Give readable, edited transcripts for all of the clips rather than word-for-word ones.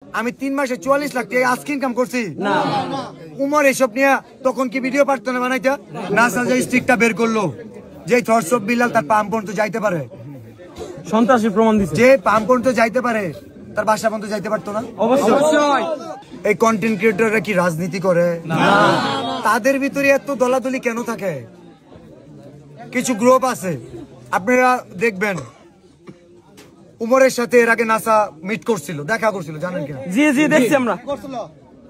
আমি 3 মাসে 44 লাখ টাকা আজকে ইনকাম করছি না। উমর এসব নিয়ে তখন কি ভিডিও পারতো না বানাইতে? নাসা যে স্টিকটা বের করলো, যে থরসব বিলাল তার পাম্প পর্যন্ত যাইতে পারে, সন্ত্রাসী প্রমাণ দিচ্ছে। যে পাম্প পর্যন্ত যাইতে পারে তার বাসা পর্যন্ত যাইতে পারতো না? অবশ্যই। এই কন্টেন্ট ক্রিয়েটররা কি রাজনীতি করে? না। তাদের ভিতরে এত দলাদলি কেন থাকে? কিছু গ্রুপ আছে, আপনারা দেখবেন উমরের সাথে এর আগে নাসা মিট করছিল, দেখা করছিল, জানেন কিনা? জি জি দেখছি আমরা।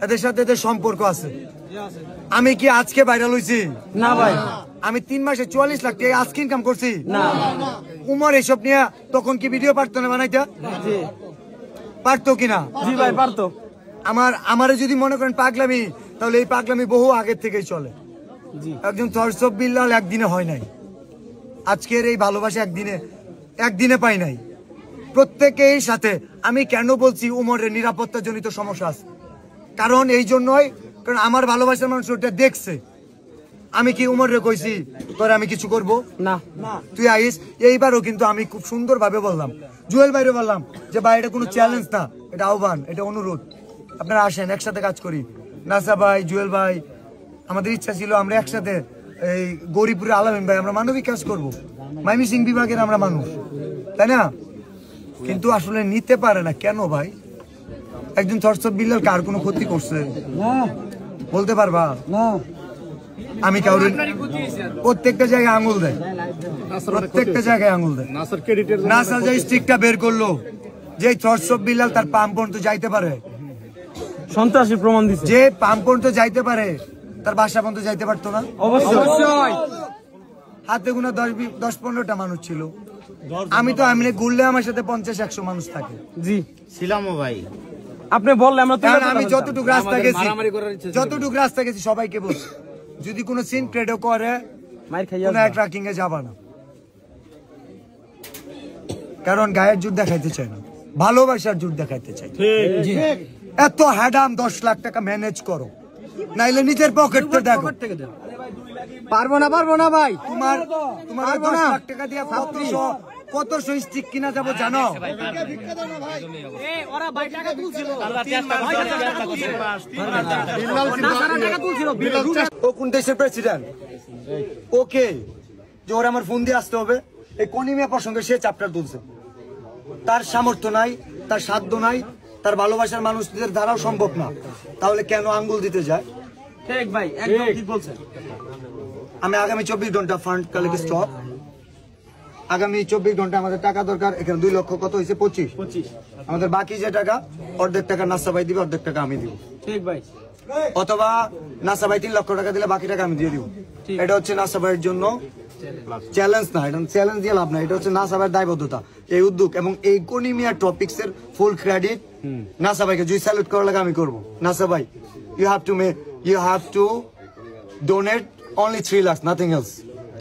এদের সাথে এদের সম্পর্ক আছে। আমি কি আজকে ভাইরাল হইছি? না ভাই। আমি 3 মাসে 44 লাখ টাকা আজকে ইনকাম করছি না। উমর এসব নিয়ে তখন কি ভিডিও পারতো না বানাইতে? জি পারতো কিনা? জি ভাই পারতো। আমারে যদি মনে করেন পাগলামি, তাহলে এই পাগলামি বহু আগের থেকেই চলে। একজন থরসব বিল্লাল একদিনে হয় নাই, আজকের এই ভালোবাসা একদিনে পাই নাই। প্রত্যেকের সাথে আমি কেন বলছি উমরের নিরাপত্তা জনিত সমস্যা আছে, কারণ এই জন্যই, কারণ আমার ভালোবাসার মানুষ ওটা দেখছে। আমি কি উমরে কইছি তোর আমি কিছু করব না? তুই আইস। এইবারও কিন্তু আমি খুব সুন্দর ভাবে বললাম, জুয়েল ভাইরে বললাম যে ভাই এটা কোনো চ্যালেঞ্জ না, এটা আহ্বান, এটা অনুরোধ, আপনারা আসেন একসাথে কাজ করি। নাসা ভাই, জুয়েল ভাই, আমাদের ইচ্ছা ছিল আমরা একসাথে এই গৌরীপুরে আলামিন ভাই আমরা মানবিক কাজ করব, মাইমি সিং বিভাগের আমরা মানুষ, তাই না? কিন্তু আসলে নিতে পারে না কেন ভাই? একজন থরসব বিল্লাল কার কোনো ক্ষতি করছে বলতে পারবা? না। আমি কাউরে প্রত্যেকটা জায়গায় আঙুল দেয়, প্রত্যেকটা জায়গায় আঙুল দেয়। নাসা যে স্টিকটা বের করলো, যে থরসব বিল্লাল তার পাম্প পর্যন্ত যাইতে পারে, সন্ত্রাসী প্রমাণ দিচ্ছে। যে পাম্প পর্যন্ত যাইতে পারে তার বাসা পর্যন্ত যাইতে পারতো না? অবশ্যই। হাতে গোনা 10-15টা মানুষ ছিল। আমি তো এমনি ঘুরলে আমার সাথে 50-100 মানুষ থাকে। জি ছিলামও ভাই। আপনি বললে আমরা। আমি যতটুকু রাস্তা গেছি সবাইকে বলছি, যদি কোনো সিন ক্রিয়েট করে কোনো ট্র্যাকিং এ যাবা না, কারণ গায়ের জোর দেখাইতে চাই না, ভালোবাসার জোর দেখাইতে চাই। এত হ্যাডাম 10 লাখ টাকা ম্যানেজ করো, নাইলে নিজের পকেট থেকে দেখো। পারবো না ভাই। তোমার 10 লাখ টাকা দিয়ে কত স্টিক কিনা যাবো জানো? ও কোন দেশের প্রেসিডেন্ট? ওকে যে ওরা আমার ফোন দিয়ে আসতে হবে, এই কনিমিয়া প্রসঙ্গে সে চ্যাপ্টার তুলছে। তার সামর্থ্য নাই, তার সাধ্য নাই, তার ভালোবাসার মানুষদের দ্বারাও সম্ভব না, তাহলে কেন আঙ্গুল দিতে যায়? ঠিক ভাই, একদম ঠিক বলছেন। আমি আগামী 24 ঘন্টা ফান্ড কালেক্ট স্টপ, আগামী 24 ঘন্টা আমাদের টাকা দরকার। এখানে 2 লক্ষ কত হয়েছে? 25। আমাদের বাকি যে টাকা, অর্ধেক টাকা নাসা ভাই দিবে, অর্ধেক টাকা আমি দিব। ঠিক ভাই। অথবা নাসা ভাই 3 লক্ষ টাকা দিলে বাকি টাকা আমি দিয়ে দিব। এটা হচ্ছে নাসা ভাইয়ের জন্য চ্যালেঞ্জ না, এটা চ্যালেঞ্জ দিয়ে লাভ না, এটা হচ্ছে নাসা ভাইয়ের দায়বদ্ধতা, এই উদ্যোগ এবং এই কোনিমিয়া টপিক্স এর ফুল ক্রেডিট নাসা ভাইকে। যদি স্যালুট করার লাগে আমি করবো। নাসা ভাই, you have to donate only 3 lakhs, nothing else.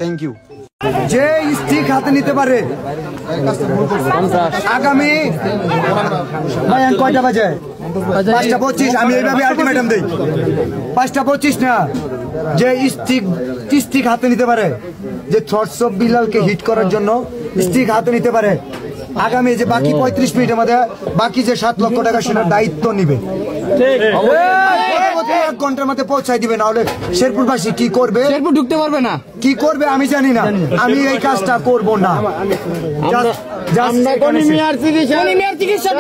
Thank you. যে স্টিক হাতে নিতে পারে আগামী ভাই কয়টা বাজে? 5:25। আমি এইভাবে আলটিমেটাম দিই, 5:25 না, যে স্টিক হাতে নিতে পারে, যে থরসব বিল্লালকে হিট করার জন্য স্টিক হাতে নিতে পারে, আগামী যে বাকি 35 মিনিটের মধ্যে বাকি যে 7 লক্ষ টাকা সেটার দায়িত্ব নিবে, 1 ঘন্টার মধ্যে পৌঁছাই দিবে। না হলে শেরপুরবাসী কি করবে? শেরপুর ঢুকতে পারবে না, কি করবে আমি জানি না। আমি এই কাজটা করব না। আমরা কোনিমিয়ার চিকিৎসা